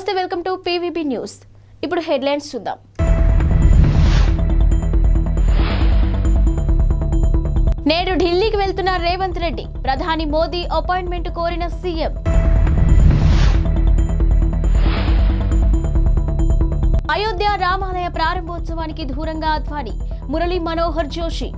నమస్తే, welcome to PVB news. ఇప్పుడు headlines చూద్దాం. నేడు ఢిల్లీకి వెళ్తున్న రేవంత్ రెడ్డి. ప్రధాని మోదీ అపాయింట్మెంట్ కోరిన సీఎం. అయోధ్య రామాలయ ప్రారంభోత్సవానికి దూరంగా అద్వానీ, మురళీ మనోహర్ జోషి.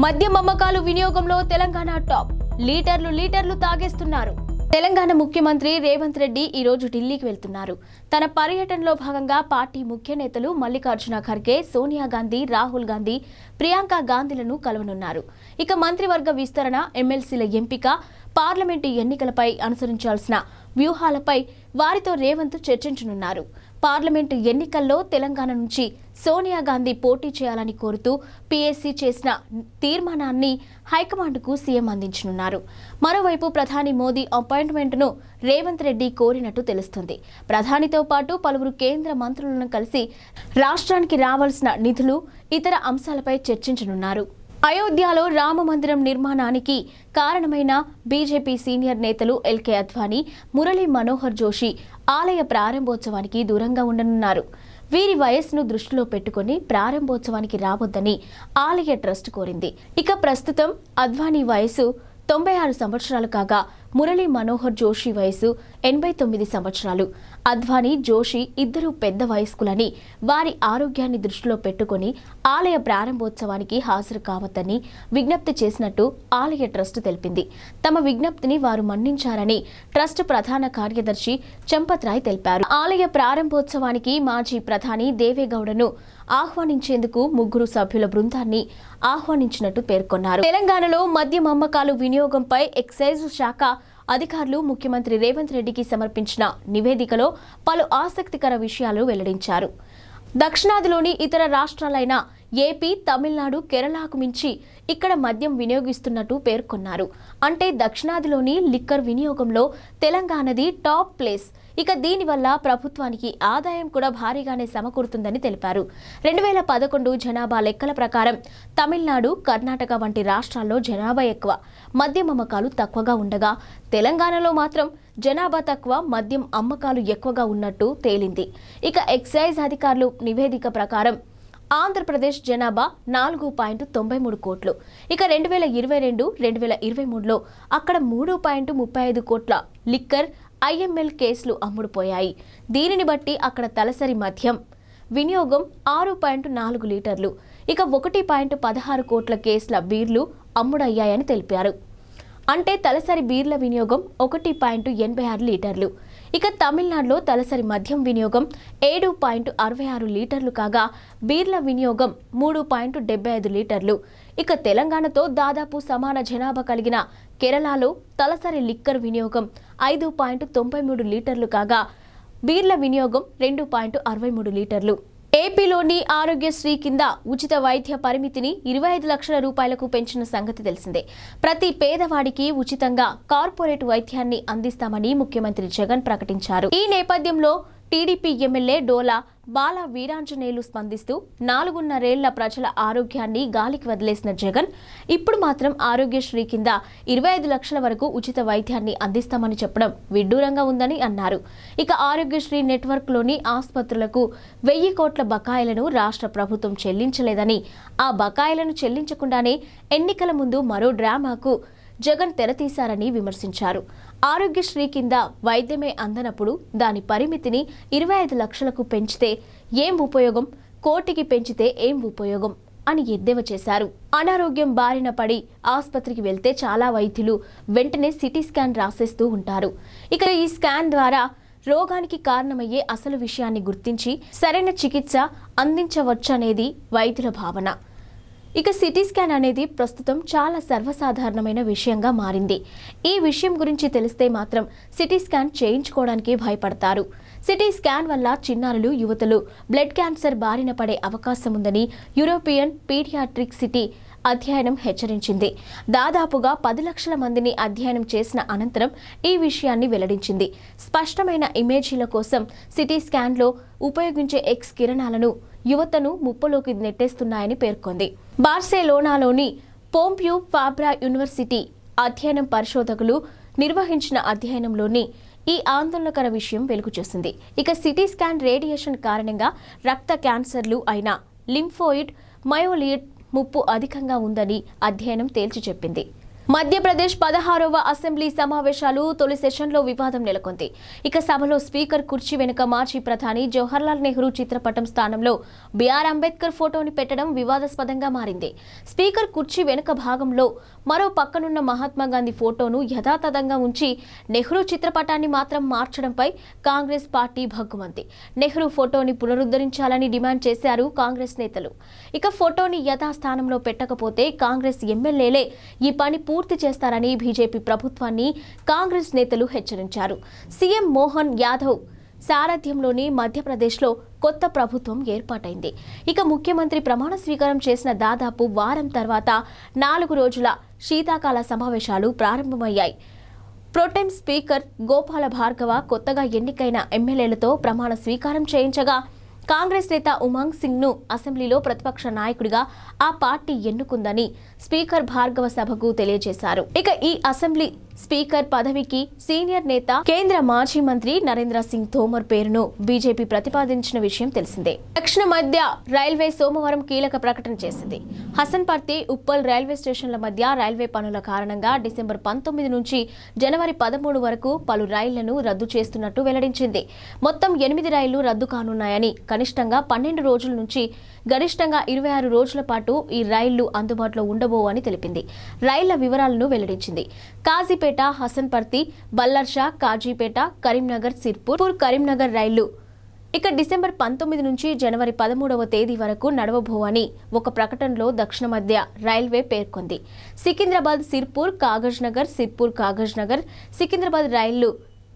మద్యం అమ్మకాలు వినియోగంలో తెలంగాణ టాప్. లీటర్లు తాగేస్తున్నారు. తెలంగాణ ముఖ్యమంత్రి రేవంత్ రెడ్డి ఈ రోజు ఢిల్లీకి వెళ్తున్నారు. తన పర్యటనలో భాగంగా పార్టీ ముఖ్య నేతలు మల్లికార్జున ఖర్గే, సోనియా గాంధీ, రాహుల్ గాంధీ, ప్రియాంక గాంధీలను కలవనున్నారు. ఇక మంత్రివర్గ విస్తరణ, ఎమ్మెల్సీల ఎంపిక, పార్లమెంటు ఎన్నికలపై అనుసరించాల్సిన వ్యూహాలపై వారితో రేవంత్ చర్చించనున్నారు. పార్లమెంటు ఎన్నికల్లో తెలంగాణ నుంచి సోనియా గాంధీ పోటీ చేయాలని కోరుతూ పీఏసీ చేసిన తీర్మానాన్ని హైకమాండ్కు సీఎం అందించనున్నారు. మరోవైపు ప్రధాని మోదీ అపాయింట్మెంట్ను రేవంత్ రెడ్డి కోరినట్టు తెలుస్తుంది. ప్రధానితో పాటు పలువురు కేంద్ర మంత్రులను కలిసి రాష్ట్రానికి రావాల్సిన నిధులు, ఇతర అంశాలపై చర్చించనున్నారు. అయోధ్యలో రామ మందిరం నిర్మాణానికి కారణమైన బీజేపీ సీనియర్ నేతలు ఎల్కే అద్వానీ, మురళీ మనోహర్ జోషి ఆలయ ప్రారంభోత్సవానికి దూరంగా ఉండనున్నారు. వీరి వయస్సును దృష్టిలో పెట్టుకుని ప్రారంభోత్సవానికి రావద్దని ఆలయ ట్రస్ట్ కోరింది. ఇక ప్రస్తుతం అద్వానీ వయసు 96 సంవత్సరాలు కాగా మురళీ మనోహర్ జోషి వయసు 89 సంవత్సరాలు. అద్వానీ, జోషి ఇద్దరు పెద్ద వయస్కులని, వారి ఆరోగ్యాన్ని దృష్టిలో పెట్టుకుని ఆలయ ప్రారంభోత్సవానికి హాజరు కావద్దని విజ్ఞప్తి చేసినట్టు ఆలయ ట్రస్ట్ తెలిపింది. తమ విజ్ఞప్తిని వారు మన్నించారని ట్రస్ట్ ప్రధాన కార్యదర్శి చంపత్ రాయ్ తెలిపారు. ఆలయ ప్రారంభోత్సవానికి మాజీ ప్రధాని దేవేగౌడను ఆహ్వానించేందుకు 3 సభ్యుల బృందాన్ని ఆహ్వానించినట్టు పేర్కొన్నారు. తెలంగాణలో మద్యం అమ్మకాలు వినియోగంపై ఎక్సైజ్ శాఖ అధికారులు ముఖ్యమంత్రి రేవంత్ రెడ్డికి సమర్పించిన నివేదికలో పలు ఆసక్తికర విషయాలు వెల్లడించారు. దక్షిణాదిలోని ఇతర రాష్ట్రాలైన ఏపీ, తమిళనాడు, కేరళకు మించి ఇక్కడ మద్యం వినియోగిస్తున్నట్టు పేర్కొన్నారు. అంటే దక్షిణాదిలోని లిక్కర్ వినియోగంలో తెలంగాణది టాప్ ప్లేస్. ఇక దీనివల్ల ప్రభుత్వానికి ఆదాయం కూడా భారీగానే సమకూరుతుందని తెలిపారు. 2011 జనాభా లెక్కల ప్రకారం తమిళనాడు, కర్ణాటక వంటి రాష్ట్రాల్లో జనాభా ఎక్కువ, మద్యం అమ్మకాలు తక్కువగా ఉండగా తెలంగాణలో మాత్రం జనాభా తక్కువ, మద్యం అమ్మకాలు ఎక్కువగా ఉన్నట్టు తేలింది. ఇక ఎక్సైజ్ అధికారులు నివేదిక ప్రకారం ఆంధ్రప్రదేశ్ జనాభా 4.93 కోట్లు. ఇక 2022-2023లో అక్కడ 3.35 కోట్ల లిక్కర్, ఐఎంఎల్ కేసులు అమ్ముడుపోయాయి. దీనిని బట్టి అక్కడ తలసరి మద్యం వినియోగం 6.4 లీటర్లు, ఇక 1.16 కోట్ల కేసుల బీర్లు అమ్ముడయ్యాయని తెలిపారు. అంటే తలసరి బీర్ల వినియోగం 1.86 లీటర్లు. ఇక తమిళనాడులో తలసరి మద్యం వినియోగం 7.66 లీటర్లు కాగా బీర్ల వినియోగం 3.75 లీటర్లు. ఇక తెలంగాణతో దాదాపు సమాన జనాభా కలిగిన కేరళలో తలసరి లిక్కర్ వినియోగం 5.93 లీటర్లు కాగా బీర్ల వినియోగం 2.63 లీటర్లు. ఏపీలోని ఆరోగ్యశ్రీ కింద ఉచిత వైద్య పరిమితిని 25 లక్షల రూపాయలకు పెంచిన సంగతి తెలిసిందే. ప్రతి పేదవాడికి ఉచితంగా కార్పొరేట్ వైద్యాన్ని అందిస్తామని ముఖ్యమంత్రి జగన్ ప్రకటించారు. ఈ నేపథ్యంలో టీడీపీ ఎమ్మెల్యే డోలా బాల వీరాంజనేయులు స్పందిస్తూ 4.5 ఏళ్ల ప్రజల ఆరోగ్యాన్ని గాలికి వదిలేసిన జగన్ ఇప్పుడు మాత్రం ఆరోగ్యశ్రీ కింద 25 లక్షల వరకు ఉచిత వైద్యాన్ని అందిస్తామని చెప్పడం విడ్డూరంగా ఉందని అన్నారు. ఇక ఆరోగ్యశ్రీ నెట్వర్క్లోని ఆసుపత్రులకు 1000 కోట్ల బకాయిలను రాష్ట్ర ప్రభుత్వం చెల్లించలేదని, ఆ బకాయిలను చెల్లించకుండానే ఎన్నికల ముందు మరో డ్రామాకు జగన్ తెరతీశారని విమర్శించారు. ఆరోగ్యశ్రీ కింద వైద్యమే అందనప్పుడు దాని పరిమితిని 25 లక్షలకు పెంచితే ఏం ఉపయోగం, కోటికి పెంచితే ఏం ఉపయోగం అని ఎద్దేవా చేశారు. అనారోగ్యం బారిన పడి ఆసుపత్రికి వెళ్తే చాలా వైద్యులు వెంటనే సిటీ స్కాన్ రాసేస్తూ ఉంటారు. ఇక ఈ స్కాన్ ద్వారా రోగానికి కారణమయ్యే అసలు విషయాన్ని గుర్తించి సరైన చికిత్స అందించవచ్చనేది వైద్యుల భావన. ఇక సిటీ స్కాన్ అనేది ప్రస్తుతం చాలా సర్వసాధారణమైన విషయంగా మారింది. ఈ విషయం గురించి తెలిస్తే మాత్రం సిటీ స్కాన్ చేయించుకోవడానికి భయపడతారు. సిటీ స్కాన్ వల్ల చిన్నారులు, యువతులు బ్లడ్ క్యాన్సర్ బారిన పడే అవకాశం ఉందని యూరోపియన్ పీడియాట్రిక్ సిటీ అధ్యయనం హెచ్చరించింది. దాదాపుగా 10 లక్షల మందిని అధ్యయనం చేసిన అనంతరం ఈ విషయాన్ని వెల్లడించింది. స్పష్టమైన ఇమేజీల కోసం సిటీ స్కాన్లో ఉపయోగించే ఎక్స్ కిరణాలను యువతను ముప్పులోకి నెట్టేస్తున్నాయని పేర్కొంది. బార్సిలోనాలోని పోంప్యూ ఫాబ్రా యూనివర్సిటీ అధ్యయనం పరిశోధకులు నిర్వహించిన అధ్యయనంలోని ఈ ఆందోళనకర విషయం వెలుగు చూసింది. ఇక సిటీ స్కాన్ రేడియేషన్ కారణంగా రక్త క్యాన్సర్లు అయిన లింఫోయిడ్, మయోలిడ్ ముప్పు అధికంగా ఉందని అధ్యయనం తేల్చి చెప్పింది. మధ్యప్రదేశ్ 16వ అసెంబ్లీ సమావేశాలు తొలి సెషన్లో వివాదం నెలకొంది. ఇక సభలో స్పీకర్ కుర్చీ వెనుక మాజీ ప్రధాని జవహర్లాల్ నెహ్రూ చిత్రపటం స్థానంలో బిఆర్ అంబేద్కర్ ఫోటోని పెట్టడం వివాదాస్పదంగా మారింది. స్పీకర్ కుర్చీ వెనుక భాగంలో మరో పక్కనున్న మహాత్మా గాంధీ ఫోటోను యథాతథంగా ఉంచి నెహ్రూ చిత్రపటాన్ని మాత్రం మార్చడంపై కాంగ్రెస్ పార్టీ భగ్గుమంది. నెహ్రూ ఫోటోని పునరుద్ధరించాలని డిమాండ్ చేశారు కాంగ్రెస్ నేతలు. ఇక ఫోటోని యథాస్థానంలో పెట్టకపోతే కాంగ్రెస్ ఎమ్మెల్యేలే ఈ పని పూర్తి చేస్తారని బీజేపీ ప్రభుత్వాన్ని కాంగ్రెస్ నేతలు హెచ్చరించారు. సీఎం మోహన్ యాదవ్ సారథ్యంలోని మధ్యప్రదేశ్లో కొత్త ప్రభుత్వం ఏర్పాటైంది. ఇక ముఖ్యమంత్రి ప్రమాణ స్వీకారం చేసిన దాదాపు వారం తర్వాత 4 రోజుల శీతాకాల సమావేశాలు ప్రారంభమయ్యాయి. ప్రోటెం స్పీకర్ గోపాల భార్గవ కొత్తగా ఎన్నికైన ఎమ్మెల్యేలతో ప్రమాణ స్వీకారం చేయించగా కాంగ్రెస్ నేత ఉమంగ్ సింగ్ ను అసెంబ్లీలో ప్రతిపక్ష నాయకుడిగా ఆ పార్టీ ఎన్నుకుందని స్పీకర్ భార్గవ సభకు తెలియజేశారు. ఇక ఈ అసెంబ్లీ స్పీకర్ పదవికి సీనియర్ నేత కేంద్ర మాజీ మంత్రి నరేంద్ర సింగ్ తోమర్ పేరును బీజేపీ ప్రతిపాదించిన విషయం తెలిసిందే. దక్షిణ మధ్య రైల్వే సోమవారం కీలక ప్రకటన చేసింది. హసన్పర్తి, ఉప్పల్ రైల్వే స్టేషన్ల మధ్య రైల్వే పనుల కారణంగా డిసెంబర్ 19 నుంచి జనవరి 13 వరకు పలు రైళ్లను రద్దు చేస్తున్నట్టు వెల్లడించింది. మొత్తం 8 రైళ్లు రద్దు కానున్నాయని, కనిష్టంగా 12 రోజుల నుంచి గరిష్టంగా 26 రోజుల పాటు ఈ రైళ్లు అందుబాటులో ఉండబోవని తెలిపింది. రైళ్ల వివరాలను వెల్లడించింది. కాజీపేట, హసన్పర్తి, బల్లర్షా, కాజీపేట, కరీంనగర్, సిర్పూర్, కరీంనగర్ రైళ్లు ఇక డిసెంబర్ 19 నుంచి జనవరి 13వ తేదీ వరకు నడవబోవని ఒక ప్రకటనలో దక్షిణ మధ్య రైల్వే పేర్కొంది. సికింద్రాబాద్, సిర్పూర్, కాగజ్నగర్, సిర్పూర్, కాగజ్నగర్, సికింద్రాబాద్ రైళ్లు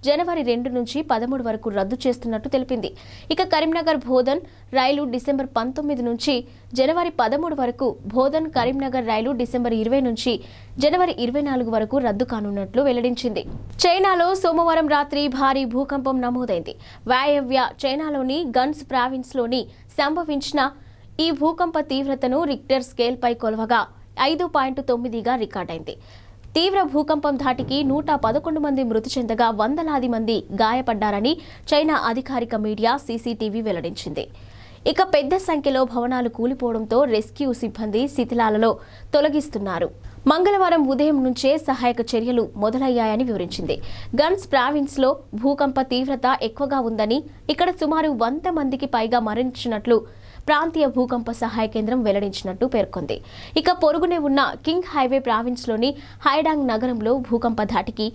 జనవరి 2 నుంచి 13 వరకు రద్దు చేస్తున్నట్టు తెలిపింది. ఇక కరీంనగర్ బోధన్ రైలు డిసెంబర్ 19 నుంచి జనవరి 13 వరకు, బోధన్ కరీంనగర్ రైలు డిసెంబర్ 20 నుంచి జనవరి 24 వరకు రద్దు కానున్నట్లు వెల్లడించింది. చైనాలో సోమవారం రాత్రి భారీ భూకంపం నమోదైంది. వాయవ్య చైనాలోని గన్స్ ప్రావిన్స్లోని సంభవించిన ఈ భూకంప తీవ్రతను రిక్టర్ స్కేల్పై కొలవగా 5.9గా రికార్డైంది. తీవ్ర భూకంపం ధాటికి 111 మంది మృతి చెందగా వందలాది మంది గాయపడ్డారని చైనా అధికారిక మీడియా సీసీటీవీ వెల్లడించింది. ఇక పెద్ద సంఖ్యలో భవనాలు కూలిపోవడంతో రెస్క్యూ సిబ్బంది శిథిలాలలో తొలగిస్తున్నారు. మంగళవారం ఉదయం నుంచే సహాయక చర్యలు మొదలయ్యాయని వివరించింది. గన్స్ ప్రావిన్స్లో భూకంప తీవ్రత ఎక్కువగా ఉందని, ఇక్కడ సుమారు 100 మందికి పైగా మరణించినట్లు ప్రాంతీయ భూకంప సహాయ కేంద్రం వెల్లడించినట్టు పేర్కొంది. ఇక పొరుగునే ఉన్న కింగ్ హైవే ప్రావిన్స్లోని హైడాంగ్ నగరంలో భూకంప ధాటికి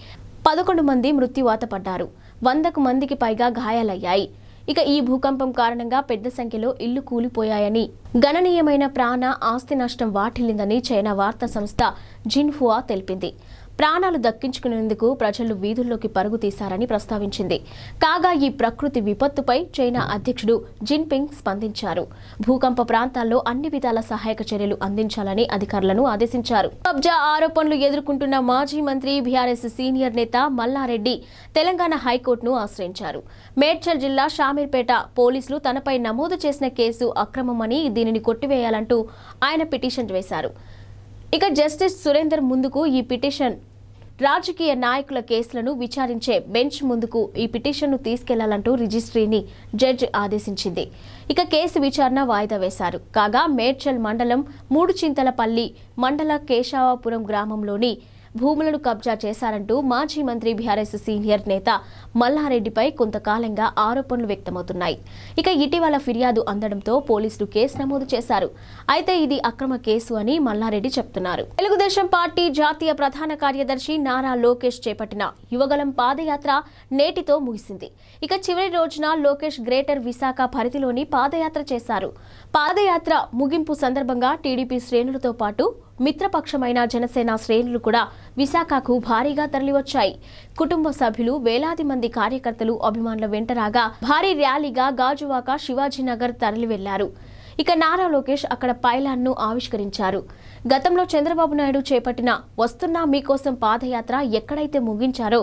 11 మంది మృత్యువాత పడ్డారు. 100కు మందికి పైగా గాయాలయ్యాయి. ఇక ఈ భూకంపం కారణంగా పెద్ద సంఖ్యలో ఇళ్లు కూలిపోయాయని, గణనీయమైన ప్రాణ ఆస్తి నష్టం వాటిల్లిందని చైనా వార్తా సంస్థ జిన్హువా తెలిపింది. ప్రాణాలు దక్కించుకునేందుకు ప్రజలు వీధుల్లోకి పరుగు తీశారని ప్రస్తావించింది. కాగా ఈ ప్రకృతి విపత్తుపై చైనా అధ్యక్షుడు జిన్పింగ్ స్పందించారు. భూకంప ప్రాంతాల్లో అన్ని విధాల సహాయక చర్యలు అందించాలని అధికారులను ఆదేశించారు. కబ్జా ఆరోపణలు ఎదుర్కొంటున్న మాజీ మంత్రి బీఆర్ఎస్ సీనియర్ నేత మల్లారెడ్డి తెలంగాణ హైకోర్టును ఆశ్రయించారు. మేడ్చల్ జిల్లా షామీర్పేట పోలీసులు తనపై నమోదు చేసిన కేసు అక్రమమని, దీనిని కొట్టివేయాలంటూ ఆయన పిటిషన్ వేశారు. ఇక జస్టిస్ సురేందర్ ముందుకు ఈ పిటిషన్ రాజకీయ నాయకుల కేసులను విచారించే బెంచ్ ముందుకు ఈ పిటిషన్ను తీసుకెళ్లాలంటూ రిజిస్ట్రీని జడ్జి ఆదేశించింది. ఇక కేసు విచారణ వాయిదా వేశారు. కాగా మేడ్చల్ మండలం మూడుచింతలపల్లి మండల కేశవాపురం గ్రామంలోని భూములను కబ్జా చేశారంటూ మాజీ మంత్రి బీఆర్ఎస్ సీనియర్ నేత మల్లారెడ్డిపై కొంతకాలంగా ఆరోపణలు వ్యక్తమవుతున్నాయి. ఇక ఇటీవల ఫిర్యాదు అందడంతో పోలీసులు కేసు నమోదు చేశారు. అయితే ఇది అక్రమ కేసు అని మల్లారెడ్డి చెప్తున్నారు. తెలుగుదేశం పార్టీ జాతీయ ప్రధాన కార్యదర్శి నారా లోకేష్ చేపట్టిన యువగలం పాదయాత్ర నేటితో ముగిసింది. ఇక చివరి రోజున లోకేష్ గ్రేటర్ విశాఖ పరిధిలోని పాదయాత్ర చేశారు. పాదయాత్ర ముగింపు సందర్భంగా టీడీపీ శ్రేణులతో పాటు మిత్రపక్షమైన జనసేన శ్రేణులు కూడా విశాఖకు భారీగా తరలివచ్చాయి. కుటుంబ సభ్యులు, వేలాది మంది కార్యకర్తలు, అభిమానుల వెంట రాగా భారీ ర్యాలీగా గాజువాక, శివాజీనగర్ తరలి వెళ్లారు. ఇక నారా లోకేష్ అక్కడ పైలాన్ను ఆవిష్కరించారు. గతంలో చంద్రబాబు నాయుడు చేపట్టిన వస్తున్నా మీకోసం పాదయాత్ర ఎక్కడైతే ముగించారో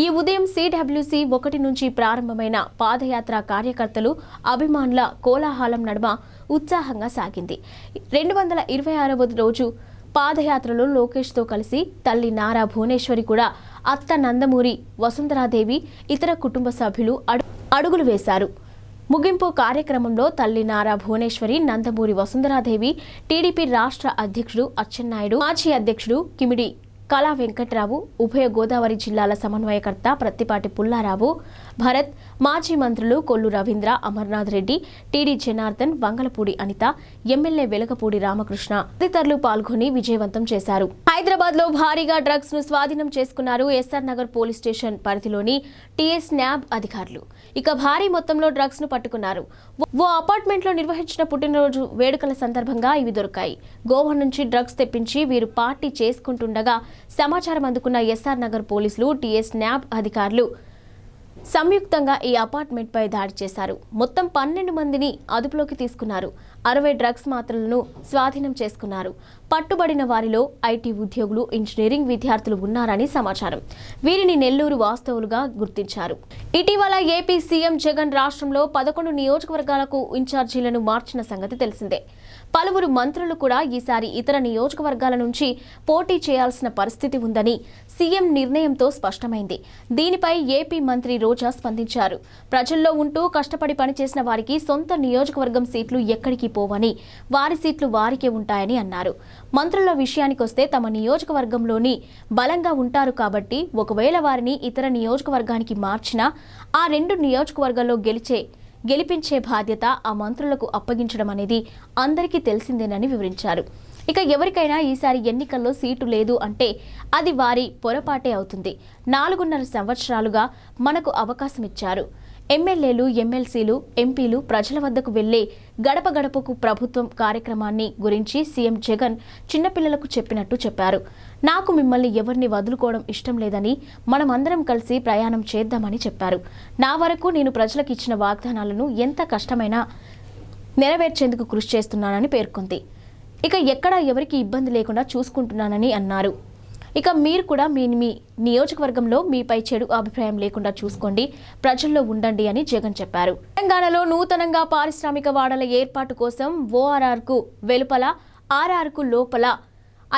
ఈ ఉదయం CWC 1 నుంచి ప్రారంభమైన పాదయాత్ర కార్యకర్తలు, అభిమానుల కోలాహలం నడుమ ఉత్సాహంగా సాగింది. 226వ రోజు పాదయాత్రలో లోకేష్తో కలిసి తల్లి నారా భువనేశ్వరి కూడా అత్త నందమూరి వసుంధరాదేవి ఇతర కుటుంబ సభ్యులు అడుగులు వేశారు. ముగింపు కార్యక్రమంలో తల్లి నారా భువనేశ్వరి, నందమూరి వసుంధరాదేవి, టీడీపీ రాష్ట్ర అధ్యక్షుడు అచ్చెన్నాయుడు, మాజీ అధ్యక్షుడు కిమిడి కళా వెంకట్రావు, ఉభయ గోదావరి జిల్లాల సమన్వయకర్త ప్రత్తిపాటి పుల్లారావు భరత్, మాజీ మంత్రులు కొల్లు రవీంద్ర, అమర్నాథ్ రెడ్డి, టీడీ జనార్దన్, వంగలపూడి అనిత, ఎమ్మెల్యే వెలగపూడి రామకృష్ణ తదితరులు పాల్గొని విజయవంతం చేశారు. హైదరాబాద్ లో భారీగా డ్రగ్స్ ను స్వాధీనం చేసుకున్నారు ఎస్ఆర్ నగర్ పోలీస్ స్టేషన్ పరిధిలోని టీఎస్ న్యాబ్ అధికారులు. ఇక భారీ మొత్తంలో డ్రగ్స్ ను పట్టుకున్నారు. ఓ అపార్ట్మెంట్ లో నిర్వహించిన పుట్టినరోజు వేడుకల సందర్భంగా ఇవి దొరికాయి. గోవా నుంచి డ్రగ్స్ తెప్పించి వీరు పార్టీ చేసుకుంటుండగా సమాచారం అందుకున్న ఎస్ఆర్ నగర్ పోలీసులు, టీఎస్ న్యాబ్ అధికారులు సంయుక్తంగా ఈ అపార్ట్మెంట్ పై దాడి చేశారు. మొత్తం 12 మందిని అదుపులోకి తీసుకున్నారు. 60 డ్రగ్స్ మాత్రలను స్వాధీనం చేసుకున్నారు. పట్టుబడిన వారిలో ఐటీ ఉద్యోగులు, ఇంజనీరింగ్ విద్యార్థులు ఉన్నారని సమాచారం. వీరిని నెల్లూరు వాస్తవులుగా గుర్తించారు. ఇటీవల ఏపీ సీఎం జగన్ రాష్ట్రంలో 11 నియోజకవర్గాలకు ఇన్ఛార్జీలను మార్చిన సంగతి తెలిసిందే. పలువురు మంత్రులు కూడా ఈసారి ఇతర నియోజకవర్గాల నుంచి పోటీ చేయాల్సిన పరిస్థితి ఉందని సీఎం నిర్ణయంతో స్పష్టమైంది. దీనిపై ఏపీ మంత్రి రోజా స్పందించారు. ప్రజల్లో ఉంటూ కష్టపడి పనిచేసిన వారికి సొంత నియోజకవర్గం సీట్లు ఎక్కడికి పోవని, వారి సీట్లు వారికే ఉంటాయని అన్నారు. మంత్రుల విషయానికొస్తే తమ నియోజకవర్గంలోని బలంగా ఉంటారు కాబట్టి ఒకవేళ వారిని ఇతర నియోజకవర్గానికి మార్చినా ఆ 2 నియోజకవర్గాల్లో గెలిపించే బాధ్యత ఆ మంత్రులకు అప్పగించడం అనేది అందరికీ తెలిసిందేనని వివరించారు. ఇక ఎవరికైనా ఈసారి ఎన్నికల్లో సీటు లేదు అంటే అది వారి పొరపాటే అవుతుంది. 4.5 సంవత్సరాలుగా మనకు అవకాశం ఇచ్చారు. ఎమ్మెల్యేలు, ఎమ్మెల్సీలు, ఎంపీలు ప్రజల వద్దకు వెళ్లే గడప గడపకు ప్రభుత్వం కార్యక్రమాన్ని గురించి సీఎం జగన్ చిన్నపిల్లలకు చెప్పినట్టు చెప్పారు. నాకు మిమ్మల్ని ఎవరిని వదులుకోవడం ఇష్టం లేదని, మనం అందరం కలిసి ప్రయాణం చేద్దామని చెప్పారు. నా వరకు నేను ప్రజలకు ఇచ్చిన వాగ్దానాలను ఎంత కష్టమైనా నెరవేర్చేందుకు కృషి చేస్తున్నానని పేర్కొంది. ఇక ఎక్కడా ఎవరికి ఇబ్బంది లేకుండా చూసుకుంటున్నానని అన్నారు. ఇక మీరు కూడా మీ నియోజకవర్గంలో మీపై చెడు అభిప్రాయం లేకుండా చూసుకోండి, ప్రజల్లో ఉండండి అని జగన్ చెప్పారు. తెలంగాణలో నూతనంగా పారిశ్రామిక వాడల ఏర్పాటు కోసం ఓఆర్ఆర్కు వెలుపల, ఆర్ఆర్కు లోపల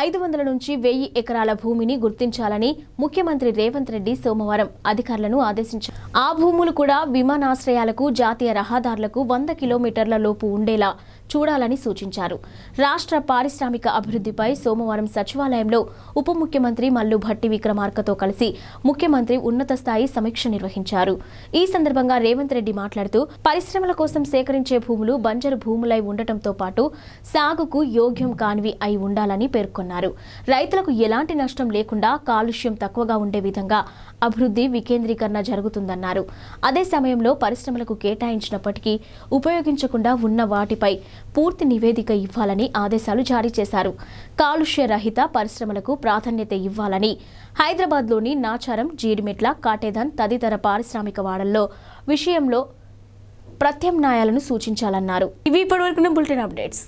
500 నుంచి 1000 ఎకరాల భూమిని గుర్తించాలని ముఖ్యమంత్రి రేవంత్ రెడ్డి సోమవారం అధికారులను ఆదేశించారు. ఆ భూములు కూడా విమానాశ్రయాలకు, జాతీయ రహదారులకు 100 కిలోమీటర్ల లోపు ఉండేలా చూడాలని సూచించారు. రాష్ట్ర పారిశ్రామిక అభివృద్ధిపై సోమవారం సచివాలయంలో ఉప ముఖ్యమంత్రి మల్లు భట్టి విక్రమార్కతో కలిసి ముఖ్యమంత్రి ఉన్నత స్థాయి సమీక్ష నిర్వహించారు. ఈ సందర్భంగా రేవంత్ రెడ్డి మాట్లాడుతూ పరిశ్రమల కోసం సేకరించే భూములు బంజరు భూములై ఉండటంతో పాటు సాగుకు యోగ్యం కానివి అయి ఉండాలని పేర్కొన్నారు. రైతులకు ఎలాంటి నష్టం లేకుండా, కాలుష్యం తక్కువగా ఉండే విధంగా అభివృద్ధి వికేంద్రీకరణ జరుగుతుందన్నారు. అదే సమయంలో పరిశ్రమలకు కేటాయించినప్పటికీ ఉపయోగించకుండా ఉన్న వాటిపై పూర్తి నివేదిక ఇవ్వాలని ఆదేశాలు జారీ చేశారు. కాలుష్య రహిత పరిశ్రమలకు ప్రాధాన్యత ఇవ్వాలని, హైదరాబాద్లోని నాచారం, జీడిమెట్ల, కాటేదాన్ తదితర పారిశ్రామిక వాడల్లో విషయంలో ప్రత్యామ్నాయాలను సూచించాలన్నారు. ఇవి ఇప్పటివరకు బులెటిన్ అప్డేట్స్.